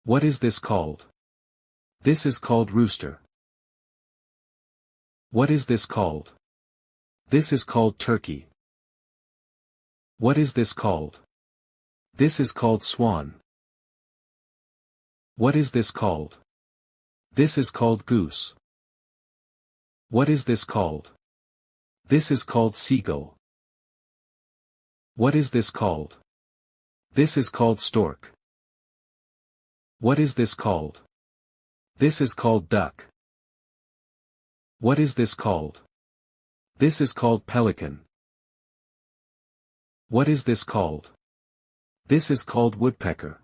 What is this called? This is called rooster. What is this called? This is called turkey. What is this called? This is called swan. What is this called? This is called goose. What is this called? This is called seagull. What is this called? This is called stork. What is this called? This is called duck. What is this called? This is called pelican. What is this called? This is called woodpecker.